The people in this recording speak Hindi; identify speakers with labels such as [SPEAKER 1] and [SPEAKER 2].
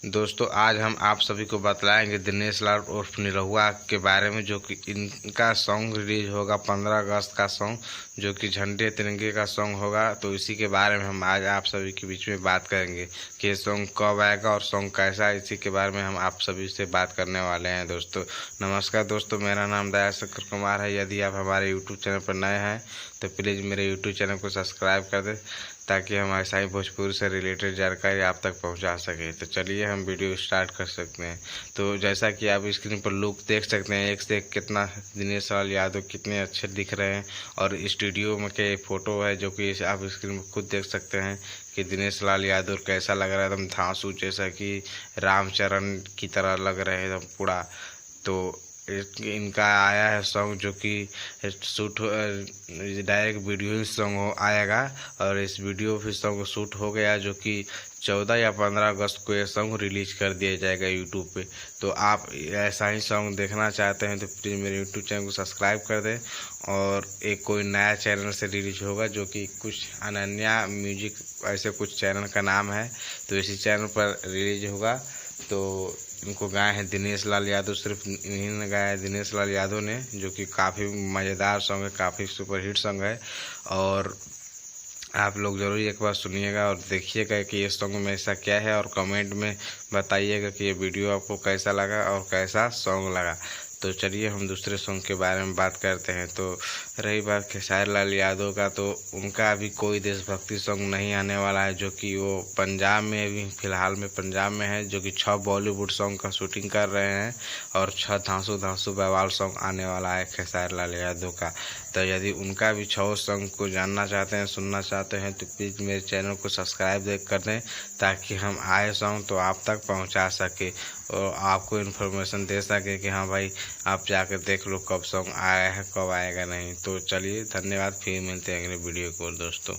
[SPEAKER 1] दोस्तों आज हम आप सभी को बतलाएंगे दिनेश लाल उर्फ निरहुआ के बारे में, जो कि इनका सॉन्ग रिलीज होगा 15 अगस्त का सॉन्ग, जो कि झंडे तिरंगे का सॉन्ग होगा। तो इसी के बारे में हम आज आप सभी के बीच में बात करेंगे कि ये सॉन्ग कब आएगा और सॉन्ग कैसा है। इसी के बारे में हम आप सभी से बात करने वाले हैं। दोस्तों नमस्कार दोस्तों, मेरा नाम दयाशंकर कुमार है। यदि आप हमारे यूट्यूब चैनल पर नए हैं तो प्लीज़ मेरे यूट्यूब चैनल को सब्सक्राइब कर दें, ताकि हम ऐसा ही भोजपुरी से रिलेटेड जानकारी आप तक पहुंचा सके। तो चलिए हम वीडियो स्टार्ट कर सकते हैं। तो जैसा कि आप स्क्रीन पर लुक देख सकते हैं, एक से एक कितना दिनेश लाल यादव कितने अच्छे दिख रहे हैं। और स्टूडियो में के फ़ोटो है जो कि आप स्क्रीन पर खुद देख सकते हैं कि दिनेश लाल यादव कैसा लग रहा है, एकदम धांसू जैसा कि रामचरण की तरह लग रहे हैं एकदम पूरा। तो इनका आया है सॉन्ग जो कि शूट डायरेक्ट वीडियो सॉन्ग आएगा, और इस वीडियो भी सॉन्ग शूट हो गया, जो कि 14 या 15 अगस्त को ये सॉन्ग रिलीज कर दिया जाएगा यूट्यूब पे। तो आप ऐसा ही सॉन्ग देखना चाहते हैं तो प्लीज़ मेरे यूट्यूब चैनल को सब्सक्राइब कर दें। और एक कोई नया चैनल से रिलीज होगा जो कि कुछ अनन्या म्यूजिक ऐसे कुछ चैनल का नाम है, तो इसी चैनल पर रिलीज होगा। तो इनको गाए हैं दिनेश लाल यादव, सिर्फ इन्हीं ने गाया है दिनेश लाल यादव ने, जो कि काफ़ी मज़ेदार सॉन्ग है, काफ़ी सुपरहिट सॉन्ग है। और आप लोग ज़रूर एक बार सुनिएगा और देखिएगा कि ये सॉन्ग में ऐसा क्या है, और कमेंट में बताइएगा कि ये वीडियो आपको कैसा लगा और कैसा सॉन्ग लगा। तो चलिए हम दूसरे सॉन्ग के बारे में बात करते हैं। तो रही बात खेसारी लाल यादव का, तो उनका अभी कोई देशभक्ति सॉन्ग नहीं आने वाला है, जो कि वो पंजाब में अभी फ़िलहाल में पंजाब में है, जो कि 6 बॉलीवुड सॉन्ग का शूटिंग कर रहे हैं, और 6 धांसू धांसू बवाल सॉन्ग आने वाला है खेसारी लाल यादव का। तो यदि उनका भी 6 सॉन्ग को जानना चाहते हैं, सुनना चाहते हैं, तो प्लीज़ मेरे चैनल को सब्सक्राइब कर दें, ताकि हम आए सॉन्ग तो आप तक पहुंचा सके और आपको इन्फॉर्मेशन दे सके कि हाँ भाई आप जाकर देख लो कब सॉन्ग आया है, कब आएगा नहीं। तो चलिए धन्यवाद, फिर मिलते हैं अगले वीडियो को दोस्तों।